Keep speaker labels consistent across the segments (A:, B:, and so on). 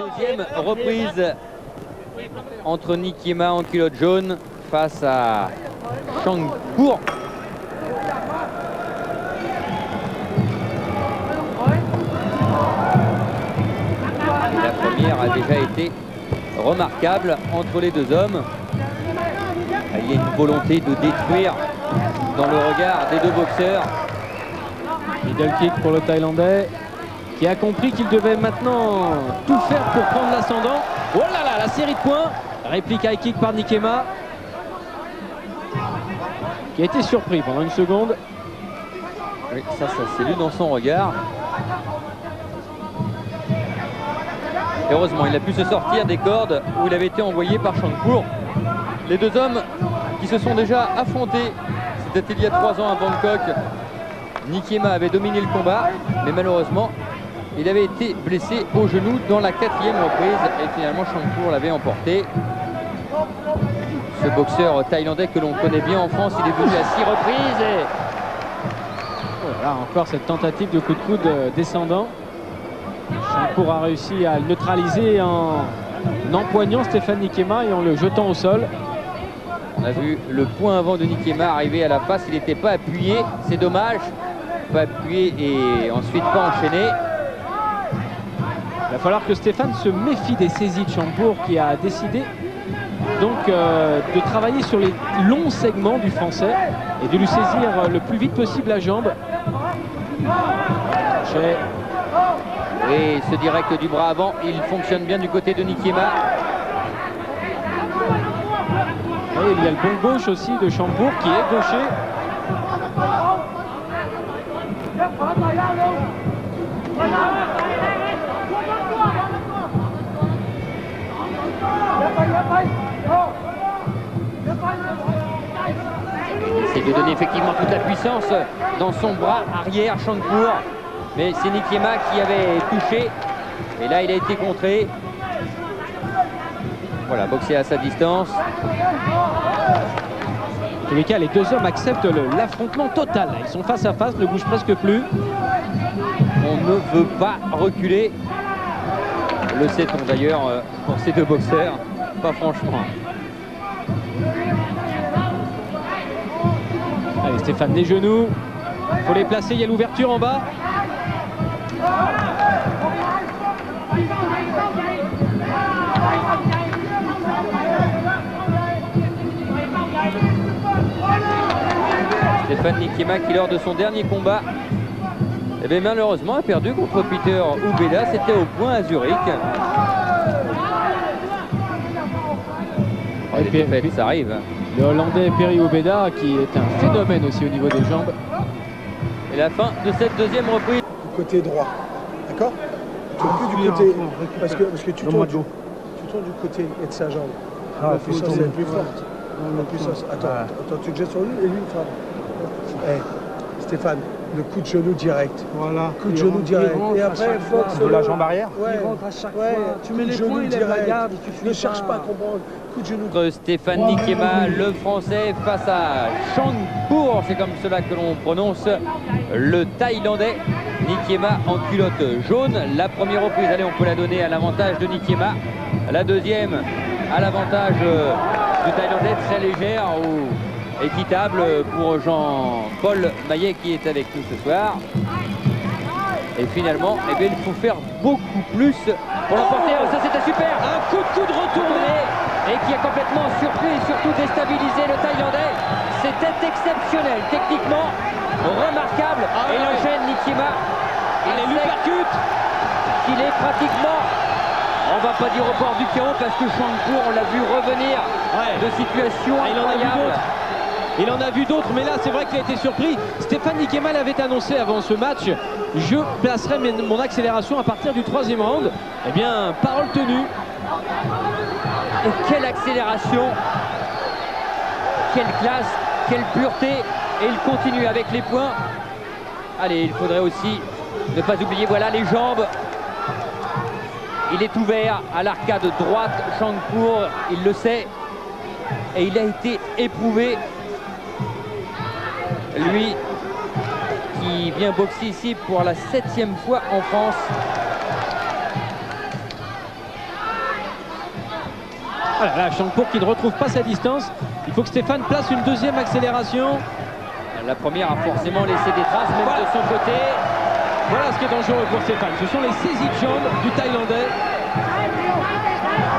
A: Deuxième reprise entre Nikiema en culotte jaune face à Changpour. La première a déjà été remarquable entre les deux hommes. Il y a une volonté de détruire dans le regard des deux boxeurs.
B: Middle kick pour le Thaïlandais qui a compris qu'il devait maintenant tout faire pour prendre l'ascendant. Oh là là, la série de points. Réplique high kick par Nikiema qui a été surpris pendant une seconde.
A: Oui, ça s'est lu dans son regard. Heureusement, il a pu se sortir des cordes où il avait été envoyé par Changpour. Les deux hommes qui se sont déjà affrontés, c'était il y a 3 ans à Bangkok. Nikiema avait dominé le combat, mais malheureusement, il avait été blessé au genou dans la 4e reprise et finalement Changpour l'avait emporté. Ce boxeur thaïlandais que l'on connaît bien en France, il est venu à 6 reprises. Et...
B: Voilà, encore cette tentative de coup de coude descendant. Changpour a réussi à le neutraliser en empoignant Stéphane Nikiema et en le jetant au sol.
A: On a vu le point avant de Nikiema arriver à la face, il n'était pas appuyé, c'est dommage. Pas appuyé et ensuite pas enchaîné.
B: Il va falloir que Stéphane se méfie des saisies de Changpour qui a décidé donc de travailler sur les longs segments du français et de lui saisir le plus vite possible la jambe.
A: Et ce direct du bras avant, il fonctionne bien du côté de Nikiema.
B: Et il y a le bon gauche aussi de Changpour qui est gaucher.
A: Il essaie de donner effectivement toute la puissance dans son bras arrière, Changpour. Mais c'est Nikiema qui avait touché. Et là, il a été contré. Voilà, boxé à sa distance.
B: En tous les cas, les deux hommes acceptent l'affrontement total. Ils sont face à face, ne bougent presque plus.
A: On ne veut pas reculer. Le sait-on d'ailleurs pour ces deux boxeurs. Pas franchement.
B: Allez, Stéphane, les genoux. Il faut les placer, il y a l'ouverture en bas.
A: Stéphane Nikiema qui lors de son dernier combat malheureusement a perdu contre Peter Ubeda, c'était au point à Zurich. Les défaites, ça arrive.
B: Le Hollandais Perry Ubeda qui est un phénomène aussi au niveau des jambes.
A: Et la fin de cette deuxième reprise.
C: Du côté droit, d'accord? Tu tournes plus du côté, parce que tu tournes du côté de sa jambe. La puissance est plus forte. La puissance. Attends, tu te jettes sur lui et lui il frappe. Stéphane, le coup de genou direct. Voilà. Coup de genou direct. Et après, Fox.
D: De la jambe arrière.
C: Ouais.
D: Il rentre à chaque fois. Tu mets les points, il lève la garde.
C: Ne cherche pas à comprendre. Coup de genou.
A: Stéphane Nikiema, le français, face à Changpour, c'est comme cela que l'on prononce le thaïlandais. Nikiema en culotte jaune. La première reprise, allez, on peut la donner à l'avantage de Nikiema. La deuxième, à l'avantage du thaïlandais, très légère ou équitable pour Jean-Paul Maillet qui est avec nous ce soir. Et finalement, il faut faire beaucoup plus pour l'emporter. Ça, c'était super. Un coup de coude retourné et qui a complètement surpris et surtout déstabilisé le thaïlandais. C'était exceptionnel, techniquement remarquable. Et l'enchaîne Nikiema. Il lui percute qu'il est pratiquement, on va pas dire au bord du chaos parce que Changpour, on l'a vu revenir de situations incroyables.
B: Il en a vu d'autres, mais là c'est vrai qu'il a été surpris. Stéphane Nikiema l'avait annoncé avant ce match. Je placerai mon accélération à partir du 3e round. Eh bien, parole tenue.
A: Et quelle accélération, quelle classe, quelle pureté. Et il continue avec les points. Allez, il faudrait aussi ne pas oublier, voilà les jambes. Il est ouvert à l'arcade droite, Changpour, il le sait. Et il a été éprouvé. Lui qui vient boxer ici pour la 7e fois en France.
B: Voilà, là, Changpour qui ne retrouve pas sa distance. Il faut que Stéphane place une deuxième accélération.
A: La première a forcément laissé des traces, même de son côté.
B: Voilà ce qui est dangereux pour Stéphane. Ce sont les saisies de jambes du Thaïlandais.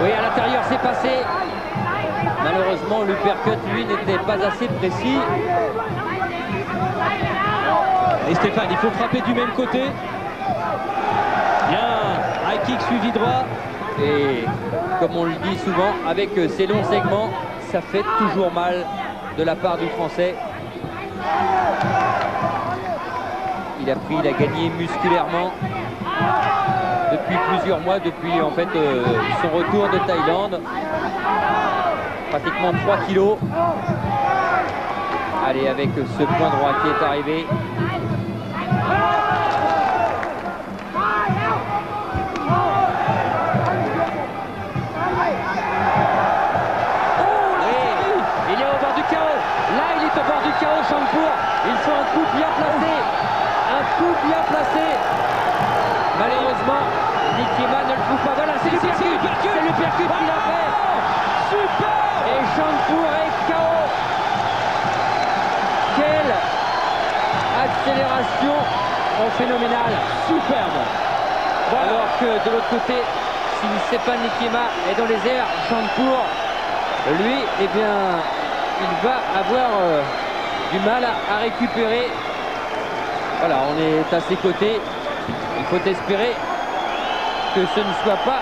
A: Oui, à l'intérieur, c'est passé. Malheureusement, l'uppercut, lui, n'était pas assez précis.
B: Et Stéphane, il faut frapper du même côté. Bien, high kick suivi droit.
A: Et comme on le dit souvent, avec ces longs segments, ça fait toujours mal de la part du Français. Il a pris, il a gagné musculairement depuis plusieurs mois, depuis en fait son retour de Thaïlande. Pratiquement 3 kilos. Allez, avec ce point droit qui est arrivé. Changpour, il faut un coup bien placé, malheureusement Nikiema ne le trouve pas. Voilà, c'est l'uppercut qu'il a fait.
B: Super.
A: Et Changpour est KO. Quelle accélération phénoménale, superbe. Voilà. Alors que de l'autre côté, si Stéphane Nikiema est dans les airs, Changpour, lui, eh bien, il va avoir du mal à récupérer. Voilà, on est à ses côtés. Il faut espérer que ce ne soit pas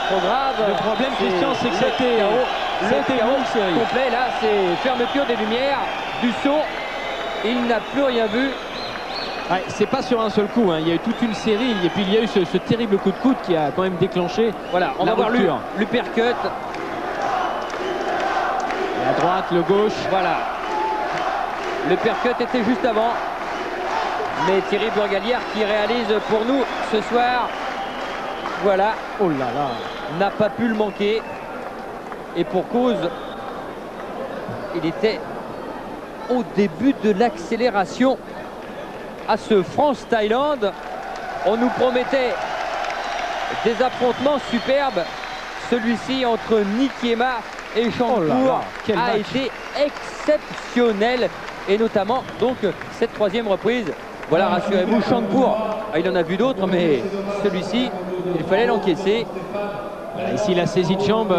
A: trop grave.
B: Le problème, Christian, c'est que c'était
A: le chaos complet. Là, c'est fermeture des lumières, du son. Il n'a plus rien vu.
B: Ouais, c'est pas sur un seul coup, hein. Il y a eu toute une série et puis il y a eu ce terrible coup de coude qui a quand même déclenché.
A: Voilà, on va voir l'uppercut.
B: La droite, le gauche.
A: Voilà. Le percut était juste avant. Mais Thierry Burgalière qui réalise pour nous ce soir. Voilà.
B: Oh là là.
A: N'a pas pu le manquer. Et pour cause, il était au début de l'accélération à ce France-Thaïlande. On nous promettait des affrontements superbes. Celui-ci entre Nikiema et Changpour a été exceptionnel. Et notamment donc cette troisième reprise. Voilà, rassurez-vous, Changpour, il en a vu d'autres, mais celui-ci, il fallait l'encaisser.
B: Ici la saisie de jambe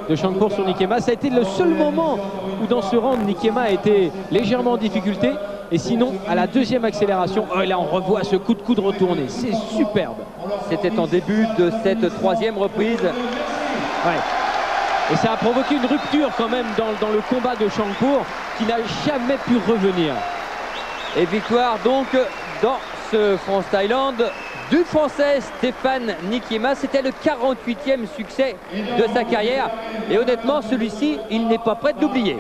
B: de Changpour sur Nikiema. Ça a été le seul moment où dans ce round Nikiema a été légèrement en difficulté. Et sinon, à la deuxième accélération, là on revoit ce coup de coude retourné. C'est superbe.
A: C'était en début de cette troisième reprise.
B: Ouais. Et ça a provoqué une rupture quand même dans le combat de Changpour qui n'a jamais pu revenir.
A: Et victoire donc dans ce France-Thaïlande du Français Stéphane Nikiema. C'était le 48e succès de sa carrière. Et honnêtement, celui-ci, il n'est pas prêt d'oublier.